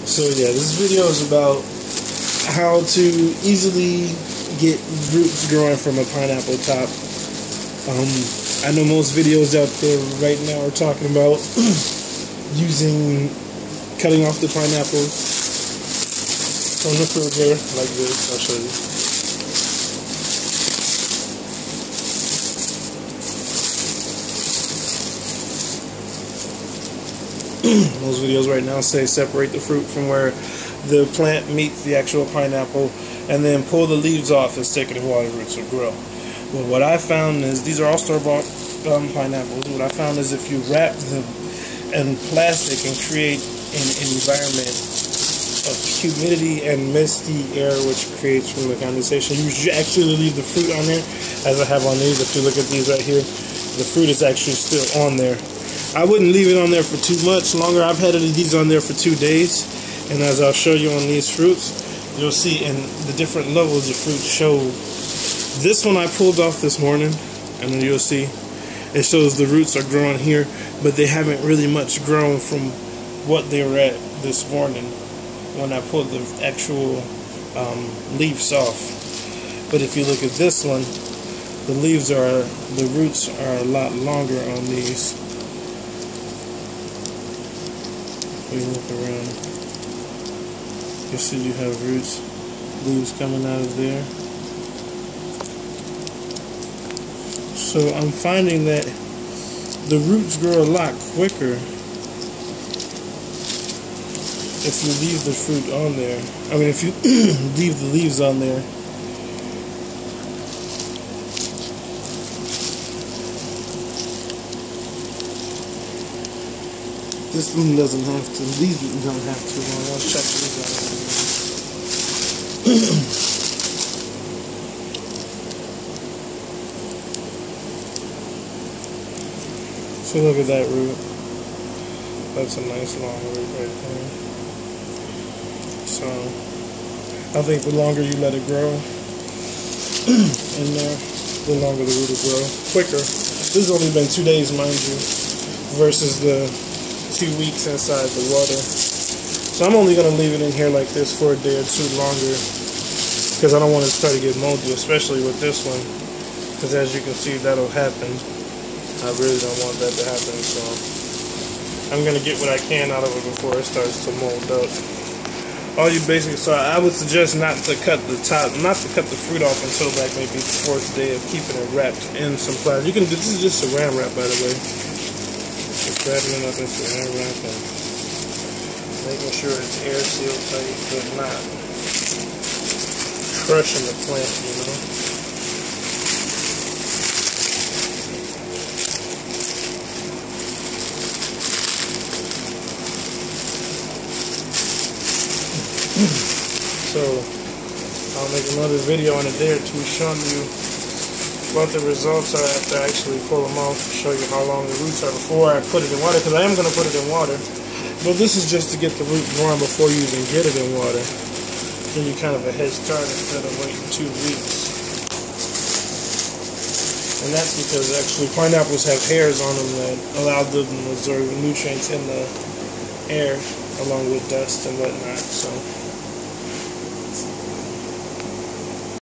So yeah, this video is about how to easily get roots growing from a pineapple top. I know most videos out there right now are talking about cutting off the pineapples from the fruit here, like this. I'll show you. Most videos right now say separate the fruit from where the plant meets the actual pineapple, and then pull the leaves off and stick it in water, roots will grow. Well, what I found is, these are all store-bought pineapples. What I found is if you wrap them in plastic and create an environment of humidity and misty air, which creates from the condensation, you should actually leave the fruit on there, as I have on these. If you look at these right here, the fruit is actually still on there. I wouldn't leave it on there for too much longer. I've had these on there for 2 days, and as I'll show you on these fruits, you'll see in the different levels of fruit show. This one I pulled off this morning, and then you'll see it shows the roots are growing here, but they haven't really much grown from what they were at this morning when I pulled the actual leaves off. But if you look at this one, the roots are a lot longer on these. When you look around, you see you have leaves coming out of there. So I'm finding that the roots grow a lot quicker if you leave the fruit on there. I mean, if you leave the leaves on there. This one doesn't have to. These don't have to. I'll check these out. So look at that root. That's a nice long root right there. So I think the longer you let it grow in there, the longer the root will grow. Quicker. This has only been 2 days, mind you, versus the 2 weeks inside the water. So I'm only going to leave it in here like this for a day or two longer, because I don't want it to start to get moldy, especially with this one, because as you can see, that'll happen. I really don't want that to happen, so I'm going to get what I can out of it before it starts to mold up. So I would suggest not to cut the fruit off until like maybe the 4th day of keeping it wrapped in some plastic. This is just Saran wrap, by the way. Just wrapping it up in Saran wrap and making sure it's air sealed tight, but not crushing the plant, you know. So I'll make another video in a day or two showing you what the results are after I actually pull them off, show you how long the roots are before I put it in water, because I am going to put it in water. But this is just to get the root growing before you even get it in water. Give you kind of a head start instead of waiting 2 weeks. And that's because actually pineapples have hairs on them that allow them to absorb nutrients in the air along with dust and whatnot. So